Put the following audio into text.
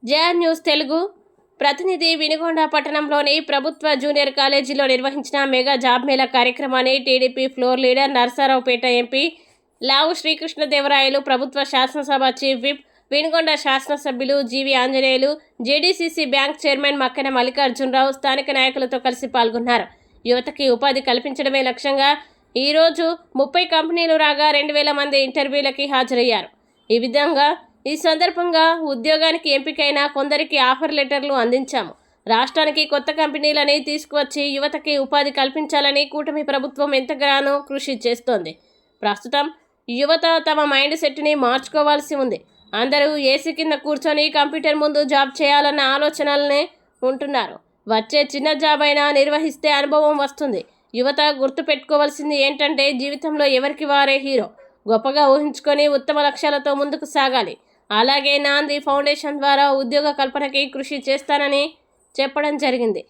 JR news Telugu ప్రతినిధి వినుకొండ పట్టణంలోని ప్రభుత్వ జూనియర్ కాలేజీలో నిర్వహించిన మెగా జాబ్ మేళా కార్యక్రమాన్ని TDP floor leader Narasaraopet MP Lavu Srikrishnadevarayalu, ప్రభుత్వ శాసనసభ చీఫ్ విప్ వినుకొండ శాసనసభ్యులు G V Anjaneyulu, JDCC bank chairman Makkena Mallikarjuna Rao స్థానిక నాయకులతో కలిసి పాల్గొన్నారు. యువతకి ఉపాధి కల్పించడమే లక్ష్యంగా ఈరోజు 30 కంపెనీలు రాగా 2000 మంది ఇంటర్వ్యూలకి హాజరయ్యారు. ఈ సందర్భంగా ఉద్యోగానికి ఎంపికైన కొందరికి ఆఫర్ లెటర్లు అందించాము. రాష్ట్రానికి కొత్త కంపెనీలని తీసుకువచ్చి యువతకి ఉపాధి కల్పించాలని కూటమి ప్రభుత్వం ఎంతగానో కృషి చేస్తోంది. ప్రస్తుతం యువత తమ మైండ్ సెట్ని మార్చుకోవాల్సి ఉంది. అందరూ ఏసీ కింద కూర్చొని కంప్యూటర్ ముందు జాబ్ చేయాలన్న ఆలోచనలనే ఉంటున్నారు. వచ్చే చిన్న జాబ్ అయినా నిర్వహిస్తే అనుభవం వస్తుంది. యువత గుర్తుపెట్టుకోవాల్సింది ఏంటంటే, జీవితంలో ఎవరికి వారే హీరో. గొప్పగా ఊహించుకొని ఉత్తమ లక్ష్యాలతో ముందుకు సాగాలి. అలాగే నాంది ఫౌండేషన్ ద్వారా ఉద్యోగ కల్పనకి కృషి చేస్తానని చెప్పడం జరిగింది.